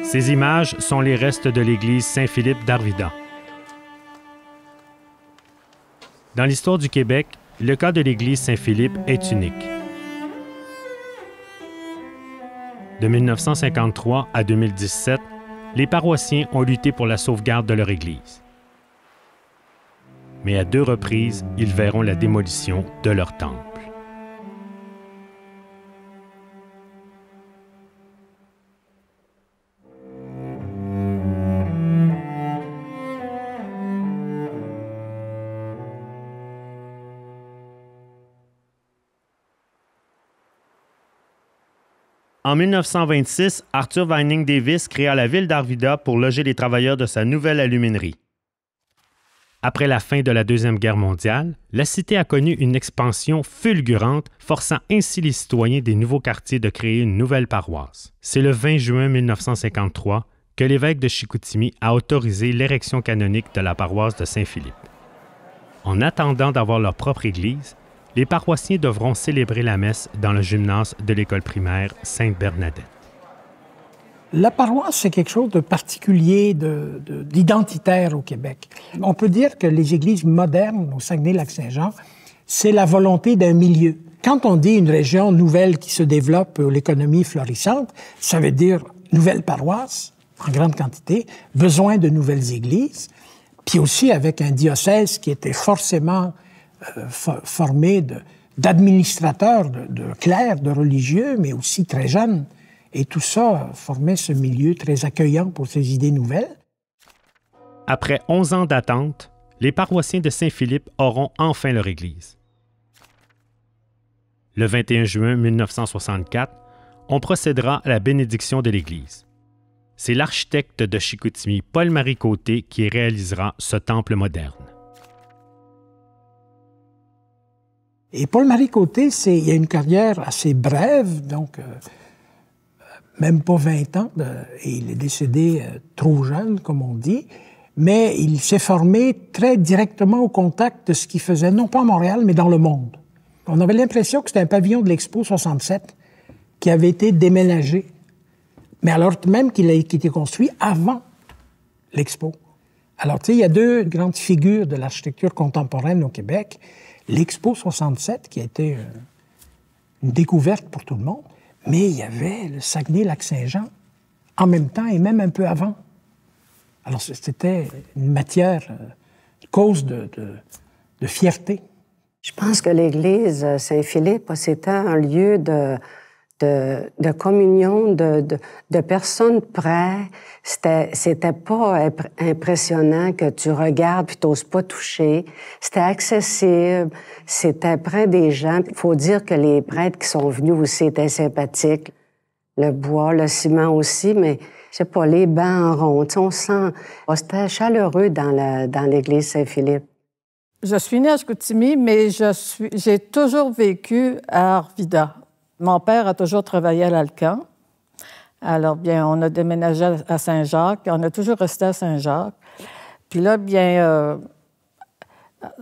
Ces images sont les restes de l'église Saint-Philippe d'Arvida. Dans l'histoire du Québec, le cas de l'église Saint-Philippe est unique. De 1953 à 2017, les paroissiens ont lutté pour la sauvegarde de leur église. Mais à 2 reprises, ils verront la démolition de leur temple. En 1926, Arthur Vining Davis créa la ville d'Arvida pour loger les travailleurs de sa nouvelle aluminerie. Après la fin de la Deuxième Guerre mondiale, la cité a connu une expansion fulgurante, forçant ainsi les citoyens des nouveaux quartiers de créer une nouvelle paroisse. C'est le 20 juin 1953 que l'évêque de Chicoutimi a autorisé l'érection canonique de la paroisse de Saint-Philippe. En attendant d'avoir leur propre église, les paroissiens devront célébrer la messe dans le gymnase de l'école primaire Sainte-Bernadette. La paroisse, c'est quelque chose de particulier, d'identitaire au Québec. On peut dire que les églises modernes au Saguenay-Lac-Saint-Jean, c'est la volonté d'un milieu. Quand on dit une région nouvelle qui se développe, l'économie florissante, ça veut dire nouvelle paroisse, en grande quantité, besoin de nouvelles églises, puis aussi avec un diocèse qui était forcément formé d'administrateurs, de clercs, de religieux, mais aussi très jeunes. Et tout ça formait ce milieu très accueillant pour ces idées nouvelles. Après 11 ans d'attente, les paroissiens de Saint-Philippe auront enfin leur église. Le 21 juin 1964, on procédera à la bénédiction de l'église. C'est l'architecte de Chicoutimi, Paul-Marie Côté, qui réalisera ce temple moderne. Et Paul-Marie Côté, il a une carrière assez brève, donc même pas 20 ans, et il est décédé trop jeune, comme on dit, mais il s'est formé très directement au contact de ce qu'il faisait, non pas à Montréal, mais dans le monde. On avait l'impression que c'était un pavillon de l'Expo 67 qui avait été déménagé, mais alors même qu'il a été construit avant l'Expo. Alors, tu sais, il y a 2 grandes figures de l'architecture contemporaine au Québec. L'Expo 67, qui a été une découverte pour tout le monde, mais il y avait le Saguenay-Lac-Saint-Jean en même temps et même un peu avant. Alors, c'était une matière, une cause de fierté. Je pense que l'église Saint-Philippe, c'était un lieu de communion, de personnes près. C'était pas impressionnant que tu regardes puis t'oses pas toucher. C'était accessible. C'était près des gens. Il faut dire que les prêtres qui sont venus aussi étaient sympathiques. Le bois, le ciment aussi, mais je sais pas, les bancs en rond. On sent... C'était chaleureux dans l'église Saint-Philippe. Je suis née à Chicoutimi, mais j'ai toujours vécu à Arvida. Mon père a toujours travaillé à l'Alcan. Alors, bien, on a déménagé à Saint-Jacques. On a toujours resté à Saint-Jacques. Puis là, bien,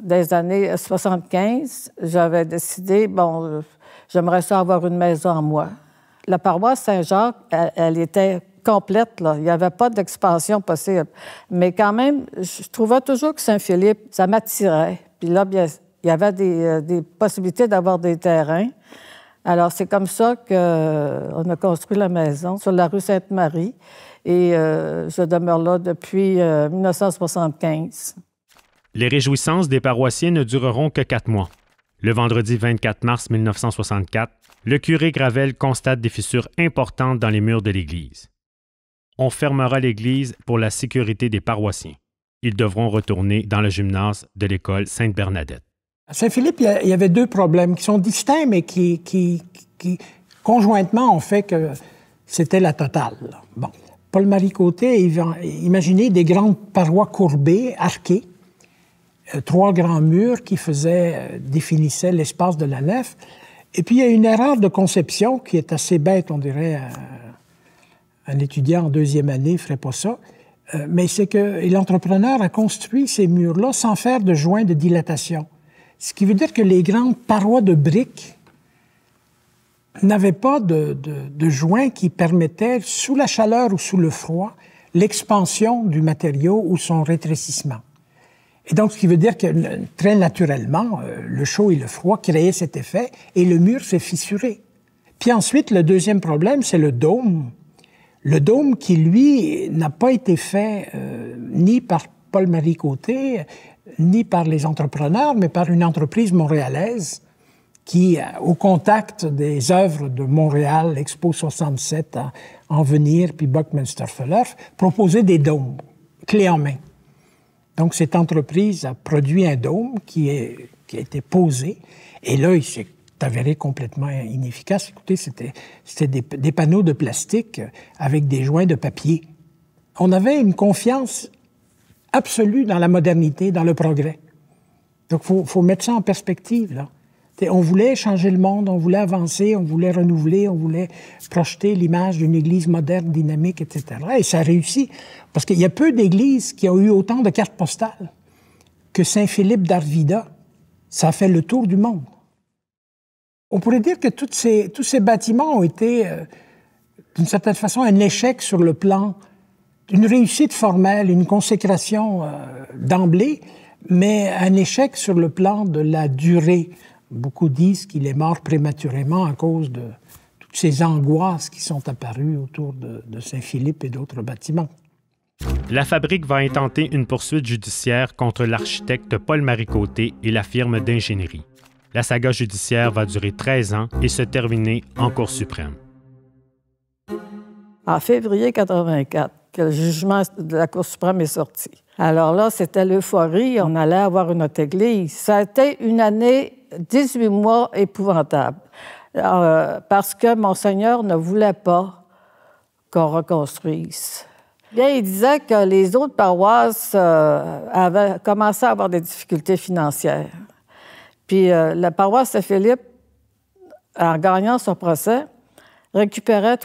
des années 75, j'avais décidé, j'aimerais ça avoir une maison à moi. La paroisse Saint-Jacques, elle était complète, là. Il n'y avait pas d'expansion possible. Mais quand même, je trouvais toujours que Saint-Philippe, ça m'attirait. Puis là, bien, il y avait des possibilités d'avoir des terrains. Alors, c'est comme ça qu'on a construit la maison sur la rue Sainte-Marie et je demeure là depuis 1975. Les réjouissances des paroissiens ne dureront que 4 mois. Le vendredi 24 mars 1964, le curé Gravel constate des fissures importantes dans les murs de l'église. On fermera l'église pour la sécurité des paroissiens. Ils devront retourner dans le gymnase de l'école Sainte-Bernadette. À Saint-Philippe, il y avait 2 problèmes qui sont distincts, mais qui conjointement ont fait que c'était la totale. Bon. Paul-Marie Côté imaginait des grandes parois courbées, arquées, 3 grands murs qui définissaient l'espace de la nef. Et puis, il y a une erreur de conception qui est assez bête, on dirait. Un étudiant en 2e année ne ferait pas ça. Mais c'est que l'entrepreneur a construit ces murs-là sans faire de joints de dilatation. Ce qui veut dire que les grandes parois de briques n'avait pas de joint qui permettait, sous la chaleur ou sous le froid, l'expansion du matériau ou son rétrécissement. Et donc, ce qui veut dire que, très naturellement, le chaud et le froid créaient cet effet et le mur s'est fissuré. Puis ensuite, le deuxième problème, c'est le dôme. Le dôme qui, lui, n'a pas été fait ni par Paul-Marie Côté, ni par les entrepreneurs, mais par une entreprise montréalaise qui, au contact des œuvres de Montréal, Expo 67 à En Venir, puis Buckminster-Fuller, proposait des dômes, clés en main. Donc, cette entreprise a produit un dôme qui a été posé, et là, il s'est avéré complètement inefficace. Écoutez, c'était des panneaux de plastique avec des joints de papier. On avait une confiance absolue dans la modernité, dans le progrès. Donc, il faut mettre ça en perspective, là. On voulait changer le monde, on voulait avancer, on voulait renouveler, on voulait projeter l'image d'une Église moderne, dynamique, etc. Et ça a réussi. Parce qu'il y a peu d'églises qui ont eu autant de cartes postales que Saint-Philippe d'Arvida. Ça a fait le tour du monde. On pourrait dire que tous ces bâtiments ont été, d'une certaine façon, un échec sur le plan d'une réussite formelle, une consécration d'emblée, mais un échec sur le plan de la durée. Beaucoup disent qu'il est mort prématurément à cause de toutes ces angoisses qui sont apparues autour de Saint-Philippe et d'autres bâtiments. La fabrique va intenter une poursuite judiciaire contre l'architecte Paul-Marie Côté et la firme d'ingénierie. La saga judiciaire va durer 13 ans et se terminer en Cour suprême. En février 1984, que le jugement de la Cour suprême est sorti. Alors là, c'était l'euphorie. On allait avoir une autre église. Ça a été une année, 18 mois épouvantables. Parce que Monseigneur ne voulait pas qu'on reconstruise. Bien, il disait que les autres paroisses avaient commencé à avoir des difficultés financières. Puis la paroisse Saint-Philippe, en gagnant son procès, récupérait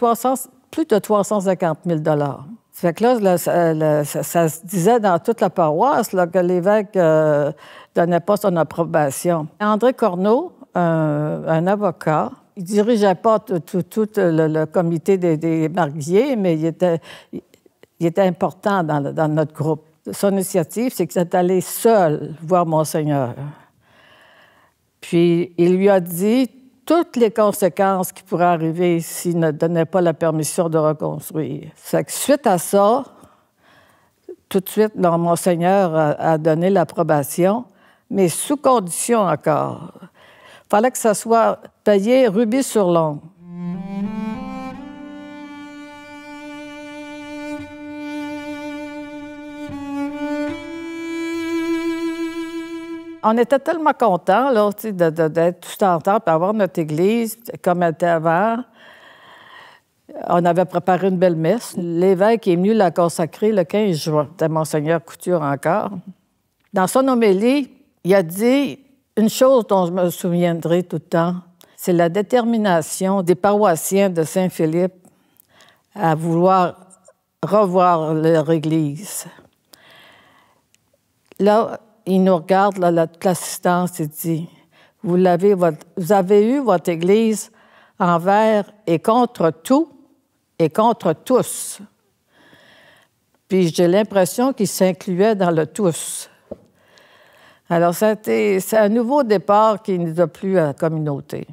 plus de 350 000 $. Ça fait que là, ça se disait dans toute la paroisse là, que l'évêque ne donnait pas son approbation. André Corneau, un avocat, il ne dirigeait pas tout le comité des mariés, mais il était important dans notre groupe. Son initiative, c'est qu'il est allé seul voir Monseigneur. Puis il lui a dit toutes les conséquences qui pourraient arriver s'il ne donnait pas la permission de reconstruire. Fait que suite à ça, tout de suite, Monseigneur a donné l'approbation, mais sous condition encore. Il fallait que ça soit payé rubis sur l'ongle. On était tellement contents là, d'être tout en temps et d'avoir notre église comme elle était avant. On avait préparé une belle messe. L'évêque est venu la consacrer le 15 juin. C'était Monseigneur Couture encore. Dans son homélie, il a dit une chose dont je me souviendrai tout le temps, c'est la détermination des paroissiens de Saint-Philippe à vouloir revoir leur église. Là, il nous regarde, là, l'assistance, et dit « Vous avez eu votre Église envers et contre tout et contre tous. » Puis j'ai l'impression qu'il s'incluait dans le « tous ». Alors, c'est un nouveau départ qui nous a plu à la communauté.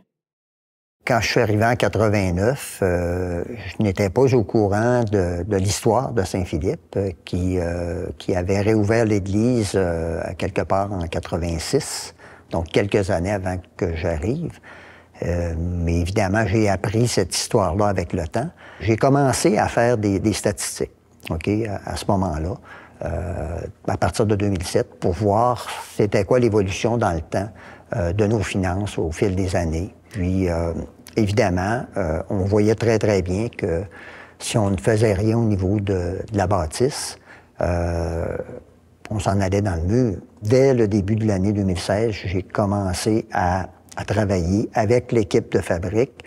Quand je suis arrivé en 89, je n'étais pas au courant de l'histoire de Saint-Philippe, qui avait réouvert l'Église quelque part en 86, donc quelques années avant que j'arrive. Mais évidemment, j'ai appris cette histoire-là avec le temps. J'ai commencé à faire des statistiques, OK, à ce moment-là, à partir de 2007, pour voir c'était quoi l'évolution dans le temps de nos finances au fil des années. Puis, évidemment, on voyait très, très bien que si on ne faisait rien au niveau de la bâtisse, on s'en allait dans le mur. Dès le début de l'année 2016, j'ai commencé à travailler avec l'équipe de fabrique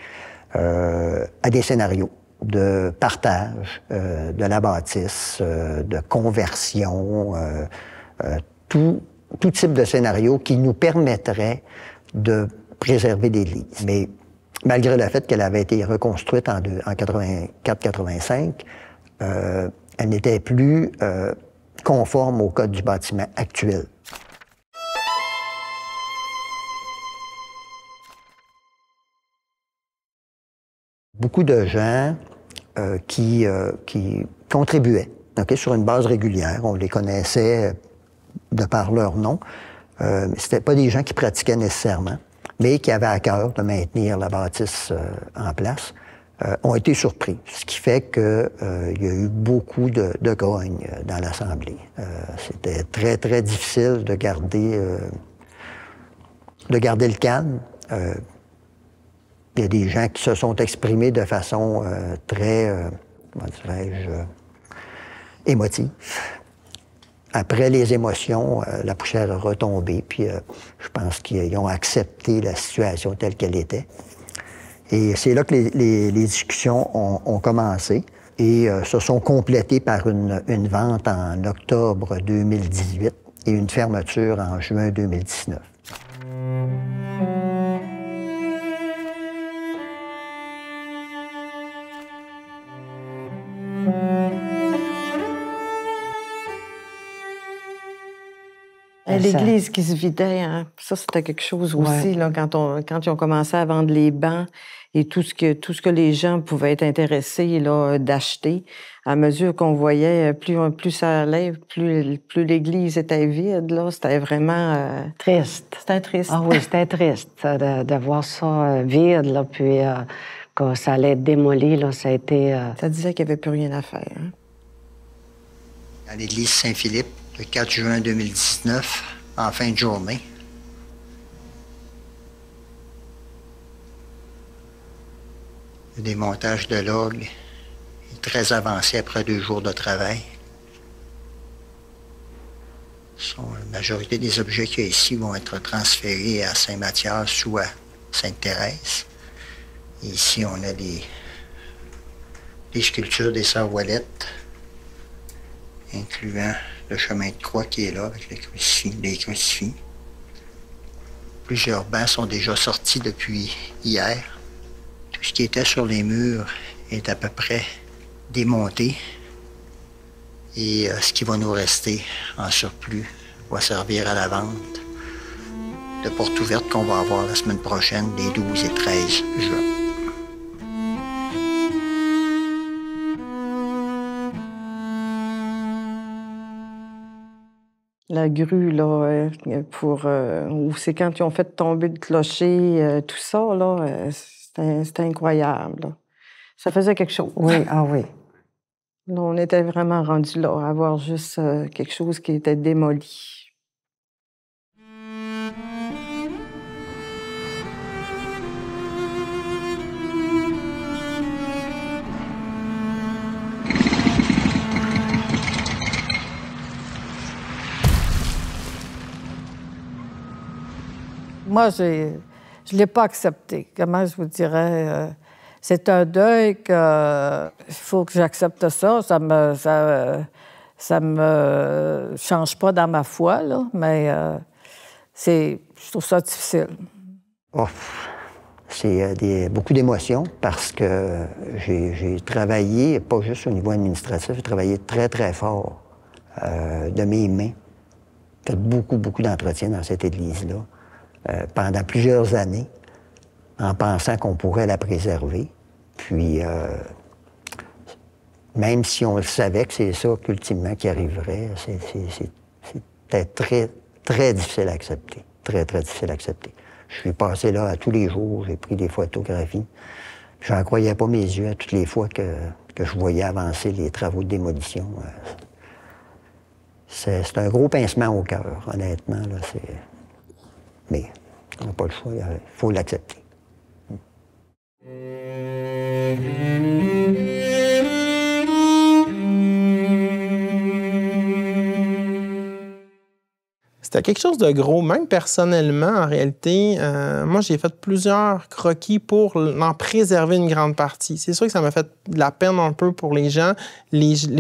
à des scénarios de partage de la bâtisse, de conversion, tout type de scénario qui nous permettrait de préserver l'Église. Mais malgré le fait qu'elle avait été reconstruite en 84-85, elle n'était plus conforme au code du bâtiment actuel. Beaucoup de gens qui contribuaient, sur une base régulière. On les connaissait de par leur nom. Ce n'étaient pas des gens qui pratiquaient nécessairement, mais qui avaient à cœur de maintenir la bâtisse en place, ont été surpris. Ce qui fait qu'il y a eu beaucoup de grogne dans l'Assemblée. C'était très, très difficile de garder le calme. Il y a des gens qui se sont exprimés de façon très, comment dirais-je, émotive. Après les émotions, la poussière a retombé, puis je pense qu'ils ont accepté la situation telle qu'elle était. Et c'est là que les discussions ont commencé et se sont complétées par une vente en octobre 2018 et une fermeture en juin 2019. L'église qui se vidait, hein? Ça, c'était quelque chose aussi, là, quand ils ont commencé à vendre les bancs et tout ce que les gens pouvaient être intéressés là, d'acheter. À mesure qu'on voyait, plus ça allait, plus l'église était vide, là, c'était vraiment... Triste. C'était triste. Ah oui, c'était triste de voir ça vide, là, puis que ça allait être démoli, là, ça a été... Ça disait qu'il n'y avait plus rien à faire. Hein? À l'église Saint-Philippe, le 4 juin 2019, en fin de journée. Le démontage de l'orgue est très avancé après 2 jours de travail. La majorité des objets qu'il y a ici vont être transférés à Saint-Mathias ou à Sainte-Thérèse. Et ici, on a des sculptures des Sœurs Ouellettes, incluant le chemin de croix qui est là avec les crucifix. Plusieurs bancs sont déjà sortis depuis hier. Tout ce qui était sur les murs est à peu près démonté. Et ce qui va nous rester en surplus va servir à la vente de portes ouvertes qu'on va avoir la semaine prochaine, les 12 et 13 juin. La grue, là, où c'est quand ils ont fait tomber le clocher, tout ça, là, c'était incroyable. Là. Ça faisait quelque chose. Oui, ah oui. Là, on était vraiment rendus là, à avoir juste quelque chose qui était démoli. Moi, je ne l'ai pas accepté. Comment je vous dirais? C'est un deuil que il faut que j'accepte ça. Ça me change pas dans ma foi, là, mais je trouve ça difficile. Oh, c'est beaucoup d'émotions parce que j'ai travaillé, pas juste au niveau administratif, j'ai travaillé très, très fort de mes mains. J'ai fait beaucoup d'entretien dans cette église-là. Pendant plusieurs années, en pensant qu'on pourrait la préserver. Puis, même si on le savait que c'est ça qu'ultimement qui arriverait, c'était très, très difficile à accepter. Très, très difficile à accepter. Je suis passé là à tous les jours, j'ai pris des photographies. Je n'en croyais pas mes yeux à toutes les fois que je voyais avancer les travaux de démolition. C'est un gros pincement au cœur, honnêtement. Là, mais on n'a pas le choix, il faut l'accepter. C'était quelque chose de gros. Même personnellement, en réalité, moi, j'ai fait plusieurs croquis pour en préserver une grande partie. C'est sûr que ça m'a fait de la peine un peu pour les gens,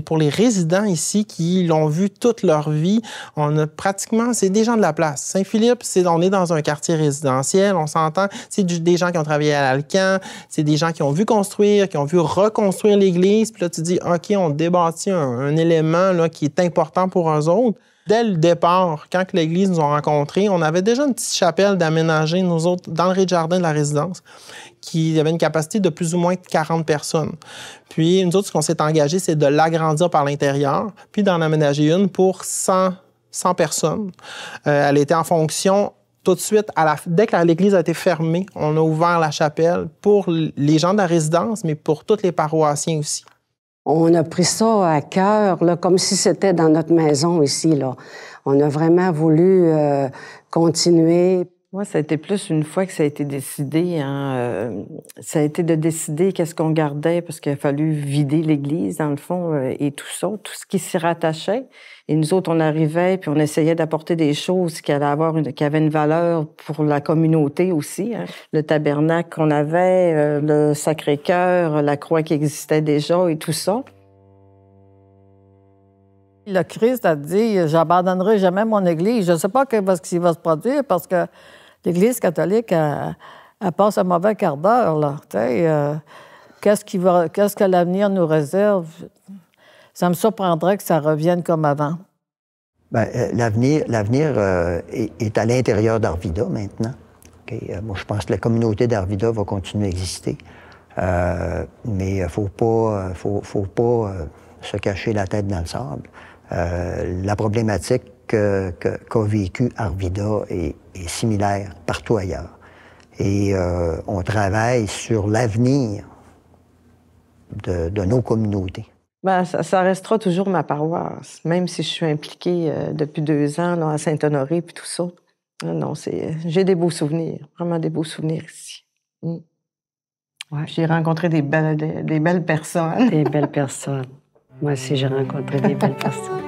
pour les résidents ici qui l'ont vu toute leur vie. On a pratiquement, c'est des gens de la place. Saint-Philippe, on est dans un quartier résidentiel, on s'entend, c'est des gens qui ont travaillé à l'Alcan, c'est des gens qui ont vu construire, qui ont vu reconstruire l'église. Puis là, tu dis, OK, on débâtit un élément là, qui est important pour eux autres. Dès le départ, quand l'église nous a rencontrés, on avait déjà une petite chapelle d'aménager, nous autres, dans le rez-de-jardin de la résidence, qui avait une capacité de plus ou moins 40 personnes. Puis, nous autres, ce qu'on s'est engagé, c'est de l'agrandir par l'intérieur, puis d'en aménager une pour 100 personnes. Elle était en fonction tout de suite, dès que l'église a été fermée, on a ouvert la chapelle pour les gens de la résidence, mais pour tous les paroissiens aussi. On a pris ça à cœur, là, comme si c'était dans notre maison ici, là. On a vraiment voulu continuer. Moi, ça a été plus une fois que ça a été décidé. Ça a été de décider qu'est-ce qu'on gardait, parce qu'il a fallu vider l'église, dans le fond, et tout ça, tout ce qui s'y rattachait. Et nous autres, on arrivait, puis on essayait d'apporter des choses qui avaient une valeur pour la communauté aussi. Hein. Le tabernacle qu'on avait, le Sacré-Cœur, la croix qui existait déjà et tout ça. Le Christ a dit « J'abandonnerai jamais mon Église ». Je ne sais pas ce qui va se produire parce que l'Église catholique, elle passe un mauvais quart d'heure, là. Qu'est-ce que l'avenir nous réserve? Ça me surprendrait que ça revienne comme avant. Bien, l'avenir est à l'intérieur d'Arvida maintenant. Okay? Moi, je pense que la communauté d'Arvida va continuer à exister. Mais il ne faut pas se cacher la tête dans le sable. La problématique qu'a vécue Arvida est similaire partout ailleurs. Et on travaille sur l'avenir de nos communautés. Bien, ça restera toujours ma paroisse, même si je suis impliquée depuis 2 ans là, à Saint-Honoré puis tout ça. Non, j'ai des beaux souvenirs, vraiment des beaux souvenirs ici. Mm. Ouais. J'ai rencontré des belles personnes. Des belles personnes. Moi aussi, j'ai rencontré des belles personnes.